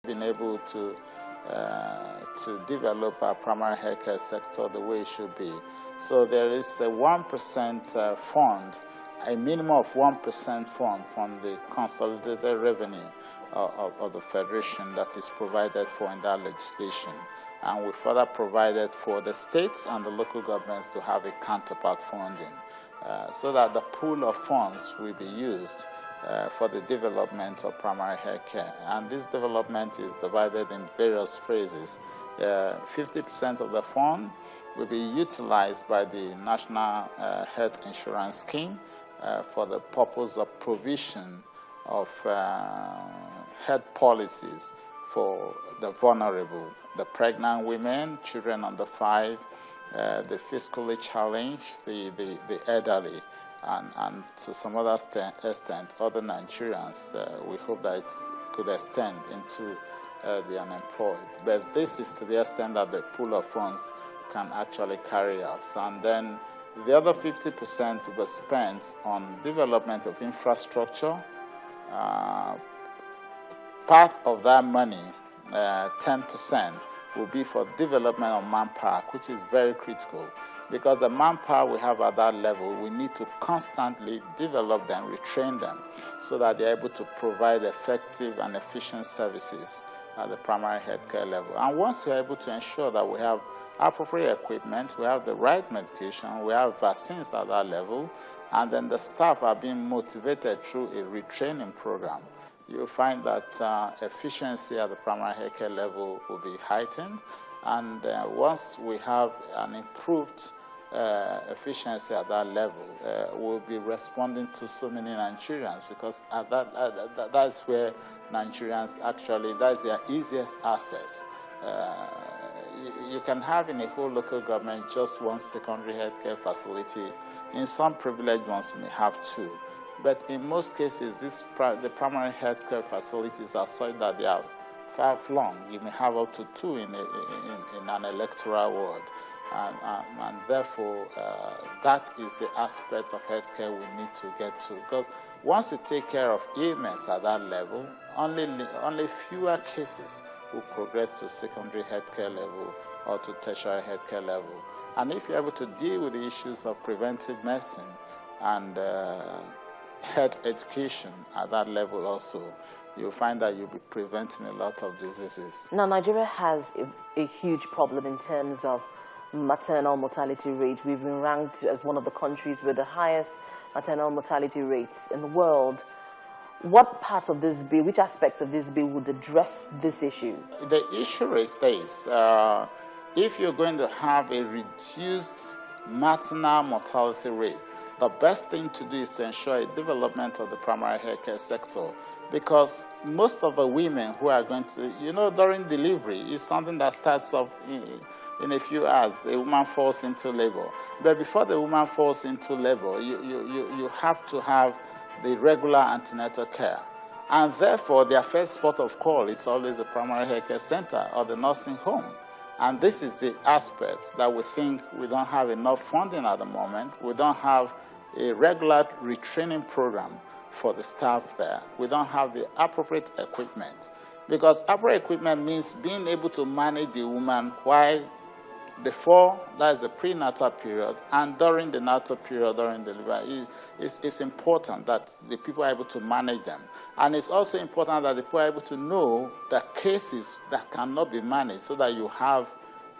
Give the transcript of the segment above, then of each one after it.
been able to develop our primary healthcare sector the way it should be. So there is a 1% fund, a minimum of 1% fund from the consolidated revenue of the Federation that is provided for in that legislation. And we further provided for the states and the local governments to have a counterpart funding so that the pool of funds will be used for the development of primary health care. And this development is divided in various phases. 50% of the fund will be utilized by the National Health Insurance Scheme for the purpose of provision of health policies for the vulnerable, the pregnant women, children under 5, the fiscally challenged, the elderly, and to some other extent, other Nigerians. We hope that it could extend into the unemployed. But this is to the extent that the pool of funds can actually carry us. And then the other 50% will be spent on development of infrastructure. Part of that money, 10%, will be for development of manpower, which is very critical. Because the manpower we have at that level, we need to constantly develop them, retrain them, so that they're able to provide effective and efficient services at the primary healthcare level. And once we're able to ensure that we have appropriate equipment, we have the right medication, we have vaccines at that level, and then the staff are being motivated through a retraining program, you'll find that efficiency at the primary healthcare level will be heightened. And once we have an improved efficiency at that level, we'll be responding to so many Nigerians, because at that's where Nigerians actually, that's their easiest access. You can have in a whole local government just one secondary healthcare facility. In some privileged ones, you may have 2. But in most cases, the primary healthcare facilities are such that they are far-flung. You may have up to 2 in an electoral ward. And therefore, that is the aspect of healthcare we need to get to. Because once you take care of ailments at that level, only fewer cases will progress to secondary healthcare level or to tertiary healthcare level. And if you're able to deal with the issues of preventive medicine and health education at that level also, you'll find that you'll be preventing a lot of diseases. Now, Nigeria has a huge problem in terms of maternal mortality rate. We've been ranked as one of the countries with the highest maternal mortality rates in the world. What part of this bill, which aspects of this bill would address this issue? The issue is this. If you're going to have a reduced maternal mortality rate, the best thing to do is to ensure a development of the primary healthcare sector, because most of the women who are going to, during delivery is something that starts off in a few hours. The woman falls into labor. But before the woman falls into labor, you have to have the regular antenatal care. And therefore, their first port of call is always the primary healthcare center or the nursing home. And this is the aspect that we think we don't have enough funding at the moment. We don't have a regular retraining program for the staff there. We don't have the appropriate equipment. Because appropriate equipment means being able to manage the woman while before, that's the prenatal period, and during the natal period, during delivery. It's important that the people are able to manage them. And it's also important that the people are able to know the cases that cannot be managed, so that you have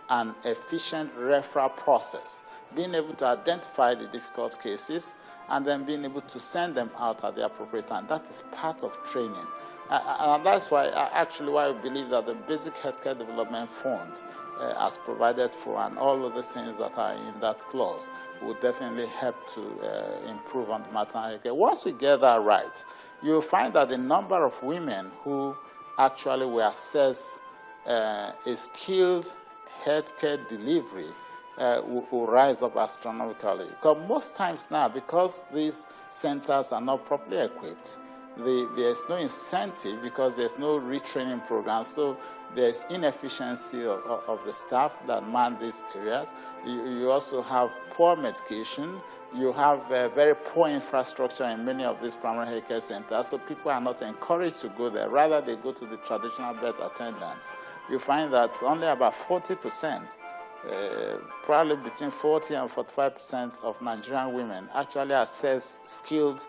an efficient referral process, being able to identify the difficult cases, and then being able to send them out at the appropriate time. That is part of training. And that's why, why we believe that the Basic Healthcare Development Fund, as provided for, and all of the things that are in that clause will definitely help to improve on the maternal health care. Once we get that right, you'll find that the number of women who actually will access a skilled healthcare delivery will rise up astronomically. Because most times now, because these centers are not properly equipped, there's no incentive because there's no retraining program. So there's inefficiency of the staff that man these areas. You also have poor medication. You have very poor infrastructure in many of these primary health care centers, so people are not encouraged to go there. Rather, they go to the traditional birth attendants. You find that only about 40%, probably between 40 and 45% of Nigerian women actually access skilled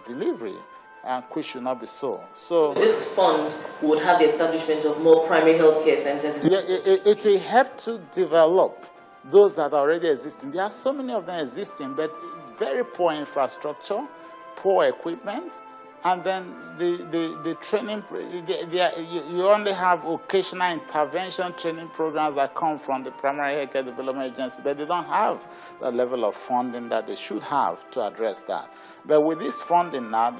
delivery, and which should not be so. So this fund would have the establishment of more primary health care centers. Yeah, it will help to develop those that are already existing. There are so many of them existing, but very poor infrastructure, poor equipment, and then the training, you only have occasional intervention training programs that come from the Primary Health Care Development Agency, but they don't have the level of funding that they should have to address that. But with this funding now,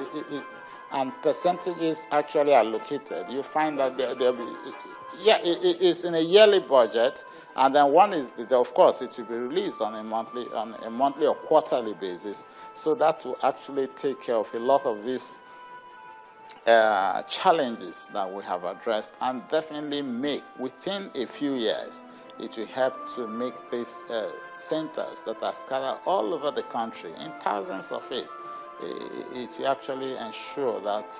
and percentages actually allocated, you find that there'll be, it's in a yearly budget, and then one is, of course, it will be released on a monthly or quarterly basis. So that will actually take care of a lot of these challenges that we have addressed, and definitely make, within a few years, it will help to make these centers that are scattered all over the country, in thousands of it will actually ensure that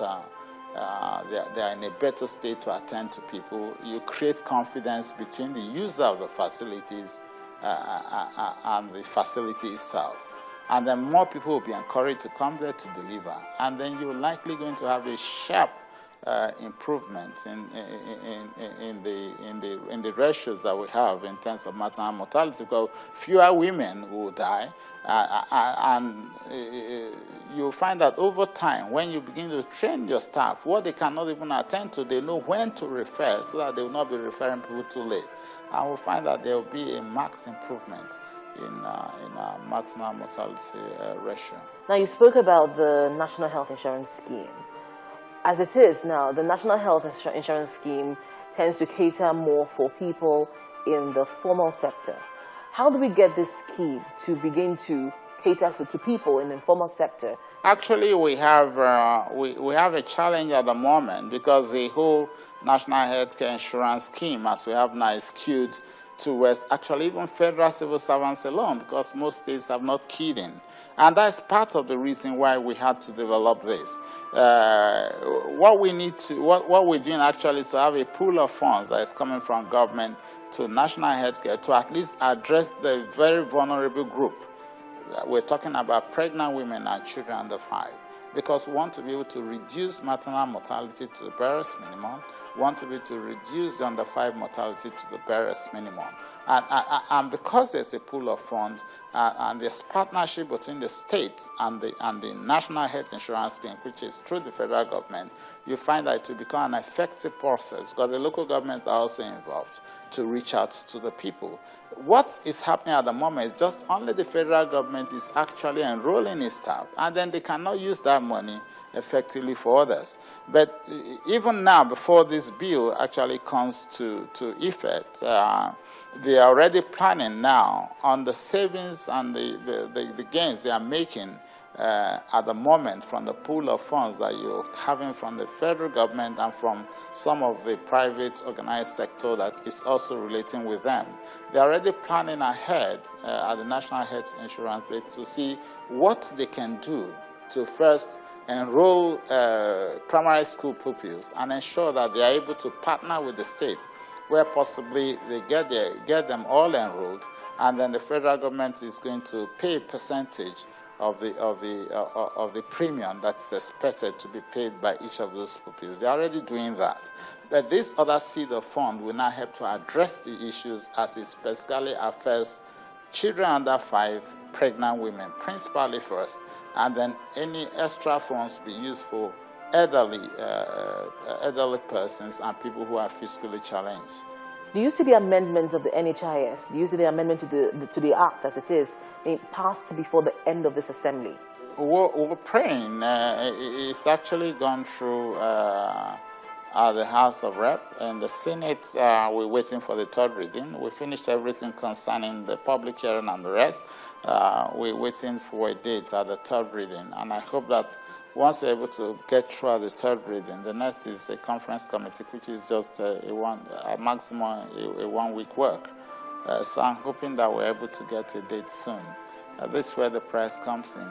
they are in a better state to attend to people. You create confidence between the user of the facilities and the facility itself. And then more people will be encouraged to come there to deliver. And then you're likely going to have a sharp improvement in the ratios that we have in terms of maternal mortality, because fewer women will die, and you'll find that over time, when you begin to train your staff, what they cannot even attend to, they know when to refer, so that they will not be referring people too late. And we'll find that there will be a marked improvement in maternal mortality ratio. Now, you spoke about the National Health Insurance Scheme. As it is now, the National Health Insurance Scheme tends to cater more for people in the formal sector. How do we get this scheme to begin to cater to people in the informal sector? Actually, we have a challenge at the moment, because the whole National Healthcare Insurance Scheme, as we have now, is skewed towards actually even federal civil servants alone, because most states have not keyed in. And that's part of the reason why we had to develop this. What we're doing actually is to have a pool of funds that is coming from government to national healthcare to at least address the very vulnerable group. We're talking about pregnant women and children under 5. Because we want to be able to reduce maternal mortality to the barest minimum. We want to be able to reduce the under 5 mortality to the barest minimum. And because there's a pool of funds and there's partnership between the states and the National Health Insurance Scheme, which is through the federal government, you find that it will become an effective process, because the local governments are also involved to reach out to the people. What is happening at the moment is just only the federal government is actually enrolling its staff, and then they cannot use that money effectively for others. But even now, before this bill actually comes to effect, they are already planning now on the savings and the gains they are making at the moment from the pool of funds that you're having from the federal government and from some of the private organized sector that is also relating with them. They're already planning ahead at the National Health Insurance to see what they can do to first enroll primary school pupils and ensure that they are able to partner with the state, where possibly they get them all enrolled, and then the federal government is going to pay a percentage of the premium that's expected to be paid by each of those pupils. They're already doing that. But this other seed of fund will now help to address the issues as it specifically affects children under 5, pregnant women, principally first, and then any extra funds be used for elderly persons and people who are physically challenged. Do you see the amendment of the NHIS, do you see the amendment to the Act as it is being passed before the end of this assembly? We're praying. It's actually gone through the House of Rep and the Senate. We're waiting for the third reading. We finished everything concerning the public hearing and the rest. We're waiting for a date at the third reading, and I hope that once we're able to get through the third reading, the next is a conference committee, which is just a maximum a 1 week work. So I'm hoping that we're able to get a date soon. This is where the press comes in.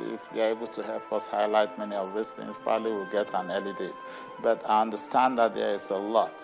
If they're able to help us highlight many of these things, probably we'll get an early date. But I understand that there is a lot